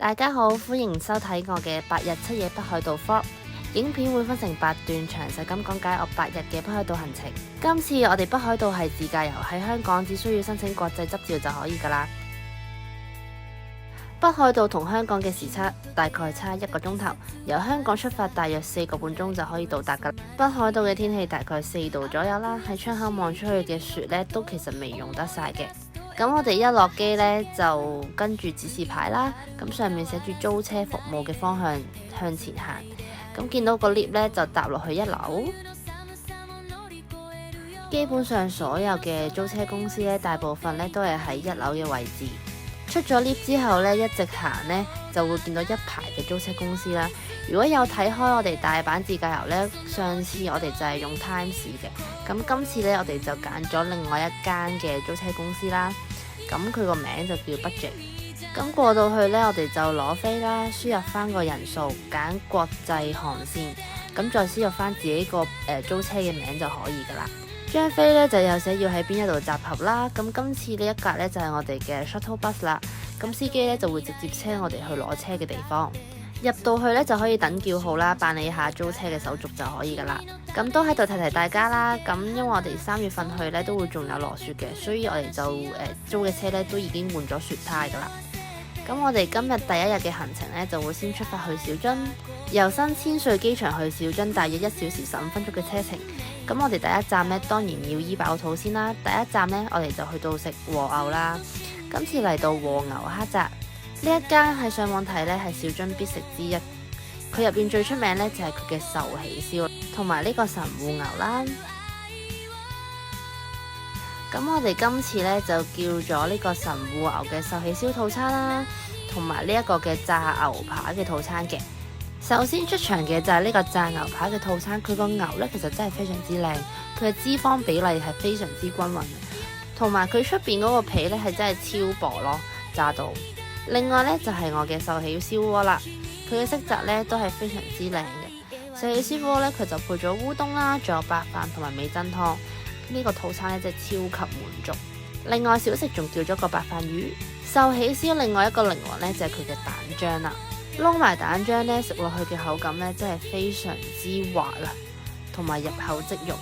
大家好，歡迎收睇我嘅8日7夜北海道 Vlog。影片會分成8段，詳細咁講解我8日嘅北海道行程。今次我哋北海道係自駕遊，喺香港只需要申請國際執照就可以噶啦。北海道同香港嘅時差大概差1個鐘頭，由香港出發大約4個半鐘就可以到達噶。北海道嘅天氣大概4度左右啦，喺窗口望出去嘅雪呢都其實未融得晒嘅。咁我哋一落機呢，就跟住指示牌啦，咁上面寫住租車服務嘅方向向前行，咁見到個 lift 呢，就搭落去1樓。基本上所有嘅租車公司呢，大部分呢都係喺1樓嘅位置。出咗 lift 之後呢，一直行呢，就會見到一排嘅租車公司啦。如果有睇開我哋大阪自駕遊呢，上次我哋就係用 Times 嘅，咁今次呢，我哋就揀咗另外一間嘅租車公司啦。咁佢個名就叫 Budget。咁過到去呢，我哋就攞飛啦，輸入翻個人數，揀國際航線，咁再輸入翻自己個租車嘅名就可以噶啦。張飛呢就有寫要喺邊一度集合啦。咁今次呢一格呢，就係我哋嘅 shuttle bus 啦。咁司機呢就會直接車我哋去攞車嘅地方。入到去呢，就可以等叫號啦，辦理下租車嘅手續就可以噶啦。咁都喺度提大家啦。咁因為我哋3月份去呢，都會仲有落雪嘅，所以我哋就租嘅車呢，都已經換咗雪胎噶啦。咁我哋今日第一日嘅行程呢，就會先出發去小樽，由新千歲機場去小樽大約1小時15分鐘嘅車程。咁我哋第一站呢，當然要醫飽肚先啦。第一站呢，我哋就去到食和牛啦。今次嚟到和牛黑澤呢一間，喺上網睇呢係小樽必食之一。佢入邊最出名呢，就係佢嘅壽喜燒同埋呢個神戶牛啦。咁我哋今次呢，就叫咗呢個神戶牛嘅壽喜燒套餐啦，同埋呢一個嘅炸牛扒嘅套餐嘅。首先出場嘅就係呢個炸牛扒嘅套餐，佢個牛呢，其實真係非常之靚，佢嘅脂肪比例係非常之均勻，同埋佢出邊嗰個皮呢，係真係超薄咯，炸到。另外呢，就係我嘅壽喜燒鍋啦，佢嘅色澤呢，都係非常之靚嘅。壽喜燒鍋呢，佢就配咗烏冬啦，仲有白飯同埋味噌湯。呢個套餐呢，真係超級滿足。另外小食仲叫咗個白飯魚。壽喜燒另外一個靈魂呢，就係佢嘅蛋漿啦，撈埋蛋漿呢，食落去嘅口感呢，真係非常之滑啦，同埋入口即溶。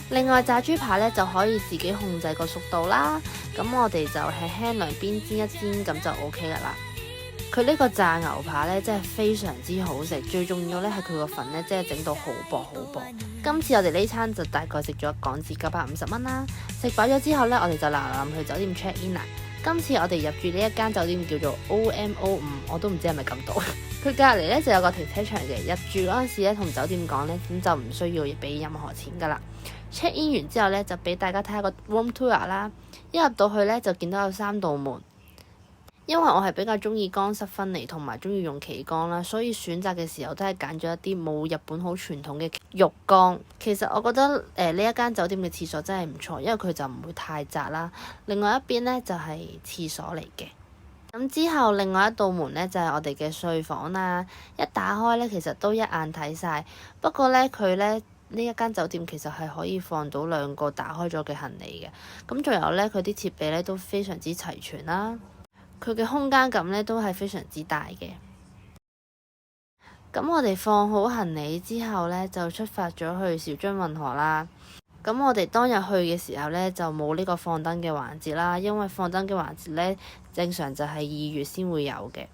另外炸豬扒呢，就可以自己控制個熟度啦，咁我哋就輕輕兩邊煎一煎咁就 OK 噶啦。佢呢個炸牛扒呢，真係非常之好食，最重要呢係佢個粉呢，真係整到好薄好薄。今次我哋呢餐就大概食咗港紙950蚊啦。食飽咗之後呢，我哋就嗱去酒店 check in 啦。今次我哋入住呢一間酒店叫做 OMO5，我都唔知係咪咁讀。佢隔離呢就有個停車場嘅，入住嗰陣時呢同酒店講呢，咁就唔需要俾任何錢噶啦。check in 完之後呢，就俾大家睇下個 room tour 啦。一入到去呢，就見到有3道門。因為我係比較中意乾濕分離同埋中意用企缸啦，所以選擇嘅時候都係揀咗一啲冇日本好傳統嘅浴缸。其實我覺得呢一間酒店嘅廁所真係唔錯，因為佢就唔會太窄啦。另外一邊呢，就係廁所嚟嘅。咁之後另外一道門呢，就係我哋嘅睡房啦。一打開呢，其實都一眼睇晒。不過呢，佢呢一間酒店其實係可以放到2個打開咗嘅行李嘅。咁仲有呢，佢啲設備呢都非常之齊全啦。佢嘅空間感呢都係非常之大嘅。咁我哋放好行李之後呢，就出發咗去小樽運河啦。咁我哋當日去嘅時候呢，就冇呢個放燈嘅環節啦，因為放燈嘅環節呢，正常就係2月先會有嘅。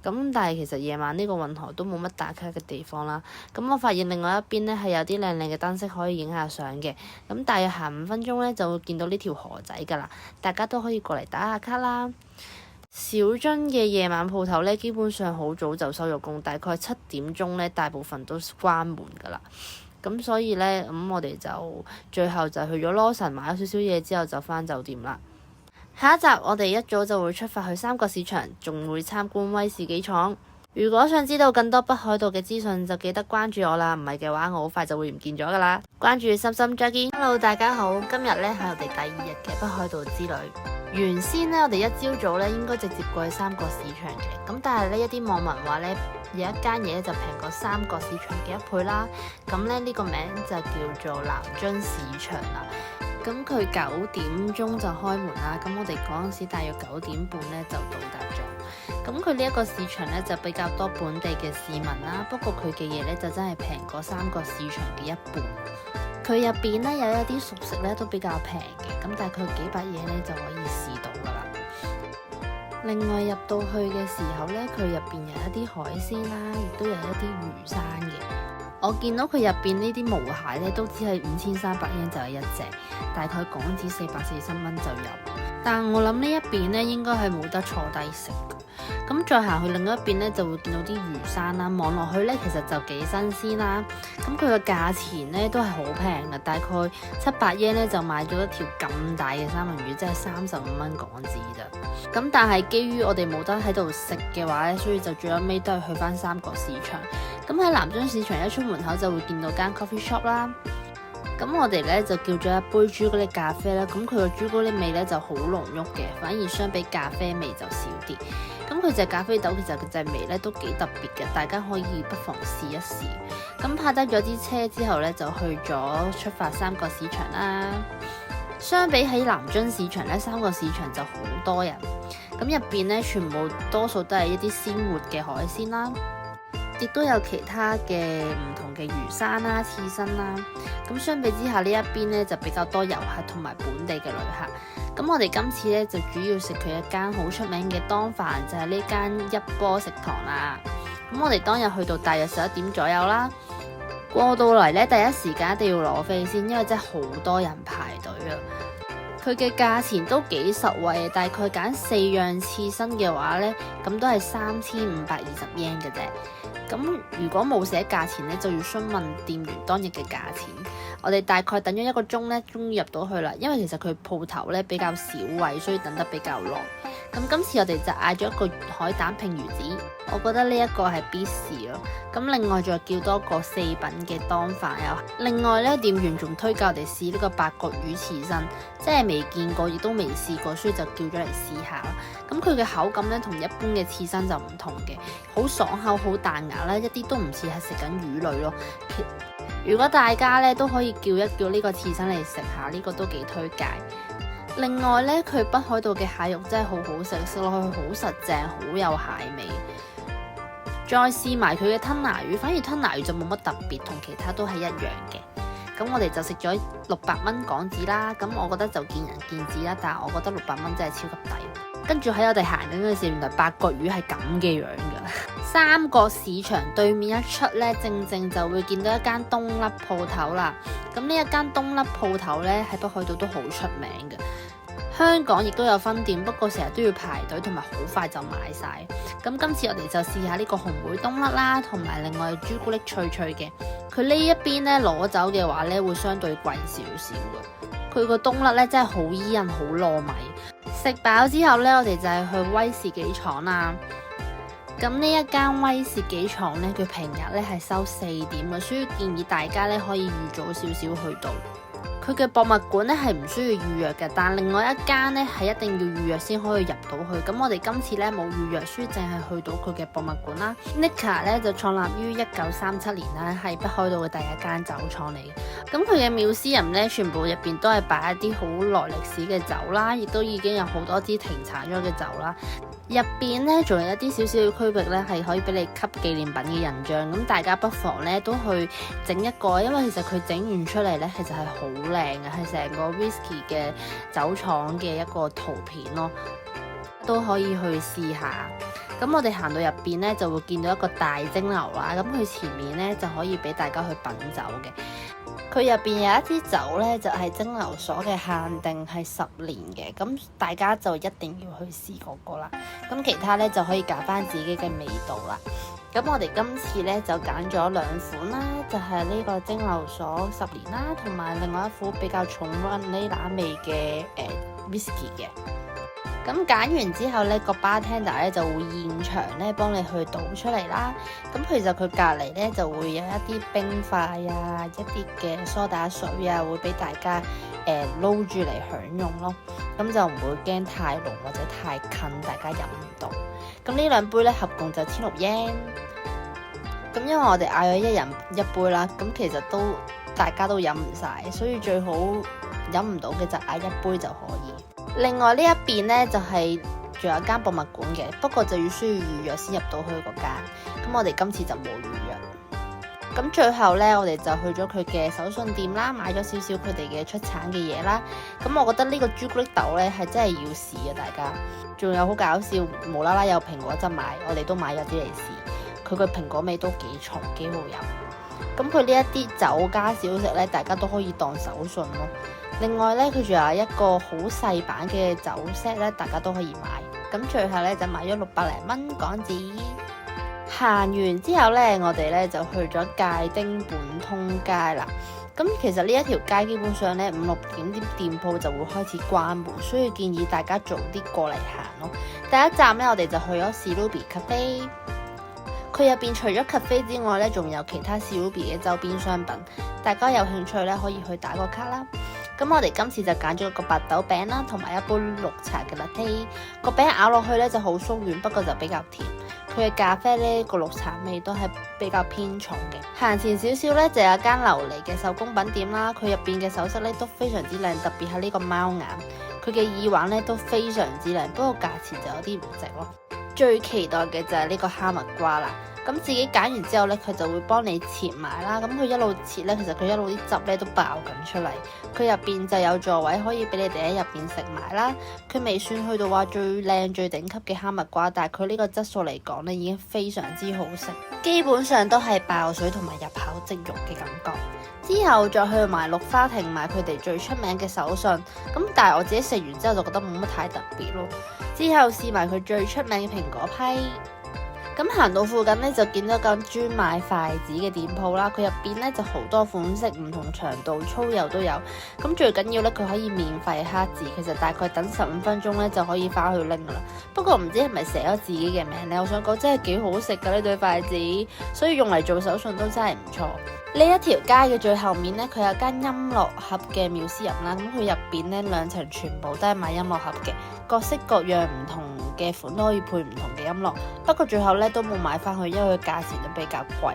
咁但係其實夜晚呢個運河都冇乜打卡嘅地方啦。咁我發現另外一邊呢，係有啲靚靚嘅燈飾可以影下相嘅。咁大約行5分鐘呢，就會見到呢條河仔㗎啦，大家都可以過嚟打下卡啦。小樽嘅夜晚鋪頭呢，基本上好早就收咗工，大概7點鐘呢，大部分都關門㗎啦。咁所以呢，咁我哋就最後就去咗羅神買咗少少嘢之後就返酒店啦。下一集我哋一早就會出發去三角市場，仲會參觀威士忌廠。如果想知道更多北海道嘅資訊，就記得關注我啦。唔係嘅話，我好快就會唔見咗㗎啦。關注心心再見。Hello， 大家好，今日呢係我哋第2日嘅北海道之旅。原先呢，我哋一朝早呢應該直接過去三角市場嘅，咁但係呢，一啲網民話呢，有一間嘢就平過三角市場嘅1倍啦。咁呢個名就叫做南津市場啦。咁佢9點鐘就開門啦，咁我哋嗰陣時大約9點半呢就到達咁佢呢一個市場呢，就比較多本地嘅市民啦，不過佢嘅嘢呢，就真係平過三個市場嘅一半。佢入邊呢，有一啲熟食呢，都比較平嘅，咁大概幾百嘢呢，就可以試到噶啦。另外入到去嘅時候呢，佢入邊有一啲海鮮啦，亦都有一啲魚生嘅。我見到佢入邊呢啲毛蟹呢，都只係5300円就係一隻，大概港紙440蚊就有。但我諗呢一邊呢，應該係冇得坐低食嘅。咁再行去另一邊呢，就會見到啲魚生啦，望落去呢，其實就幾新鮮啦。咁佢嘅價錢呢，都係好平嘅，大概700円呢，就買咗一條咁大嘅三文魚，即係35蚊港紙咋。咁但係基於我哋冇得喺度食嘅話呢，所以就最後尾都係去翻三角市場。咁喺南津市場一出門口就會見到間 coffee shop 啦。咁我哋咧就叫咗一杯朱古力咖啡啦，咁佢個朱古力味咧就好濃郁嘅，反而相比咖啡味就少啲。咁佢隻咖啡豆其實佢隻味咧都幾特別嘅，大家可以不妨試一試。咁泊低咗啲車之後咧，就去咗出發三角市場啦。相比喺南津市場咧，三角市場就好多人。咁入邊咧全部多數都係一啲鮮活嘅海鮮啦。亦都有其他嘅唔同嘅魚生啦、刺身啦，咁相比之下呢一邊呢就比較多遊客同埋本地嘅旅客。咁我哋今次呢就主要食佢一間好出名嘅當飯，就係呢間一波食堂啦。咁我哋當日去到大約11點左右啦，過到嚟呢，第一時間一定要攞飛先，因為真係好多人排隊啊。佢嘅價錢都幾實惠，大概揀4樣刺身嘅話呢，咁都係3520円嘅啫。咁如果冇寫價錢呢，就要詢問店員當日嘅價錢。我哋大概等咗1個鐘呢，終於入到去啦。因為其實佢鋪頭呢比較少位，所以等得比較耐。咁今次我哋就嗌咗一個海膽拼魚子，我覺得呢一個係必試咯。咁另外再叫多個4品嘅當飯又。另外呢，店員仲推介我哋試呢個八角魚刺身，即係未見過，亦都未試過，所以就叫咗嚟試下啦。咁佢嘅口感呢，同一般嘅刺身就唔同嘅，好爽口，好彈牙啦，一啲都唔似係食緊魚類咯。如果大家呢都可以叫一叫呢個刺身嚟食下，呢個都幾推介。另外呢，佢北海道嘅蟹肉真係好好食，食落去好實淨，好有蟹味。再試埋佢嘅吞拿魚，反而吞拿魚就冇乜特別，同其他都係一樣嘅。咁我哋就食咗600蚊港紙啦，咁我覺得就見仁見智啦，但係我覺得600蚊真係超級抵。跟住喺我哋行緊嗰陣時，原來八角魚係咁嘅樣㗎。三角市場對面一出呢，正就會見到一間東粒鋪頭啦。咁呢一間東粒鋪頭呢，喺北海道都好出名嘅。香港亦都有分店，不過成日都要排隊，同埋好快就買晒。咁今次我哋就試下呢個紅莓冬甩啦，同埋另外朱古力脆脆嘅。佢呢一邊呢，攞走嘅話呢，會相對貴少少嘅。佢個冬甩呢，真係好伊人，好糯米。食飽之後呢，我哋就係去威士忌廠啦。咁呢一間威士忌廠呢，佢平日呢係收4點嘅，所以建議大家呢可以預早少少去到。佢嘅博物館咧係唔需要預約嘅，但另外一間咧係一定要預約先可以入到去。咁我哋今次咧冇預約，所以淨係去到佢嘅博物館啦。Nikka 咧就創立於1937年啦，係北海道嘅第一間酒廠嚟嘅。咁佢嘅museum咧全部入邊都係擺一啲好耐歷史嘅酒啦，亦都已經有好多支停產咗嘅酒啦。入邊咧仲有一啲少少嘅區域咧係可以俾你吸紀念品嘅印章，咁大家不妨咧都去整一個，因為其實佢整完出嚟咧其實係好靚嘅，係成個 whisky 嘅酒廠嘅一個圖片咯，都可以去試下。咁我哋行到入邊咧就會見到一個大蒸餾啦，咁佢前面咧就可以俾大家去品酒嘅。佢入邊有一支酒咧，就係蒸餾所嘅限定，係10年嘅，咁大家就一定要去試嗰個啦。咁其他咧就可以揀翻自己嘅味道啦。咁我哋今次咧就揀咗2款啦，就係呢個蒸餾所10年啦，同埋另外一款比較重vanilla味嘅whisky 嘅。咁揀完之後呢個 bartender 咧就會現場咧幫你去倒出嚟啦。咁其實佢隔離咧就會有一啲冰塊啊，一啲嘅梳打水啊，會俾大家撈住嚟享用咯。咁就唔會驚太濃或者太近，大家飲唔到。咁呢2杯咧合共就1600円。咁因為我哋嗌咗1人1杯啦，咁其實都大家都飲唔晒，所以最好飲唔到嘅就嗌1杯就可以。另外呢一邊呢，就係仲有間博物館嘅，不過就需要預約先入到去嗰間。咁我哋今次就冇預約。咁最後呢，我哋就去咗佢嘅手信店啦，買咗少少佢哋嘅出產嘅嘢啦。咁我覺得呢個朱古力豆呢係真係要試嘅，大家。仲有好搞笑，無啦啦有蘋果汁賣，我哋都買咗啲嚟試。佢個蘋果味都幾重，幾好飲。咁佢呢一啲酒家小食呢，大家都可以當手信咯。另外呢，佢仲有一個好細版嘅酒 set 呢，大家都可以買。咁最後呢，就買咗600零蚊港紙。行完之後呢，我哋呢就去咗界丁本通街啦。咁其實呢一條街基本上呢5、6點啲店鋪就會開始關門，所以建議大家早啲過嚟行咯。第一站呢，我哋就去咗史努比 cafe。佢入邊除咗 cafe 之外呢，仲有其他史努比嘅周邊商品。大家有興趣呢，可以去打個卡啦。咁我哋今次就揀咗個白豆餅啦，同埋一杯綠茶嘅 latte。個餅咬落去呢就好鬆軟，不過就比較甜。佢嘅咖啡呢個綠茶味都係比較偏重嘅。行前少少呢，就有間琉璃嘅手工品店啦，佢入邊嘅首飾呢都非常之靚，特別係呢個貓眼。佢嘅耳環呢都非常之靚，不過價錢就有啲唔值咯。最期待嘅就係呢個哈密瓜啦。咁自己揀完之後呢，佢就會幫你切埋啦。咁佢一路切呢，其實佢一路啲汁呢都爆緊出嚟。佢入邊就有座位可以俾你哋喺入邊食埋啦。佢未算去到話最靚最頂級嘅哈密瓜，但係佢呢個質素嚟講呢，已經非常之好食。基本上都係爆水同埋入口即溶嘅感覺。之後再去埋綠花亭買佢哋最出名嘅手信。咁但係我自己食完之後就覺得冇乜太特別咯。之後試埋佢最出名嘅蘋果批。咁行到附近呢，就見到間專賣筷子嘅店鋪啦，佢入邊呢就好多款式，唔同長度、粗幼都有。咁最緊要呢，佢可以免費刻字，其實大概等15分鐘呢就可以翻去拎噶啦。不過唔知係咪寫咗自己嘅名呢？我想講真係幾好食噶呢對筷子，所以用嚟做手信都真係唔錯。呢一條街嘅最後面呢，佢有間音樂盒嘅妙思吟啦，咁佢入邊呢2層全部都係賣音樂盒嘅，各式各樣唔同嘅款都可以配唔同嘅音樂。不過最後呢都冇買翻去，因為佢價錢都比較貴。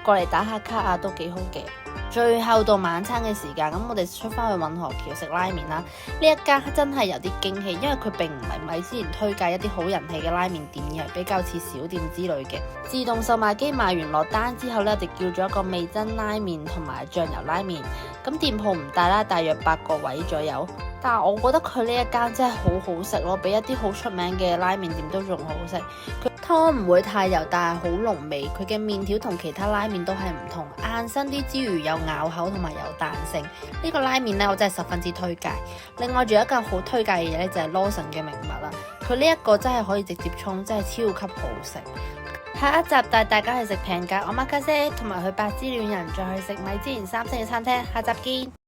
過嚟打下卡啊都幾好嘅。最後到晚餐嘅時間，咁我哋出翻去運河橋食拉麵啦。呢一間真係有啲驚喜，因為佢並唔係米之前推介一啲好人氣嘅拉麵店，而係比較似小店之類嘅。自動售賣機賣完落單之後呢，我哋叫咗一個味噌拉麵同埋醬油拉麵。咁店鋪唔大啦，大約8個位左右。但係我覺得佢呢一間真係好好食咯，比一啲好出名嘅拉麵店都仲好食。佢湯唔會太油，但係好濃味。佢嘅麵條同其他拉麵都係唔同，硬身啲之餘有咬口同埋有彈性。呢個拉麵呢，我真係十分之推介。另外仲有一間好推介嘅嘢呢，就係羅神嘅名物啦。佢呢一個真係可以直接沖，真係超級好食。下一集帶大家去食平價omakase，同埋去百之戀人，再去食米芝蓮3星嘅餐廳。下集見。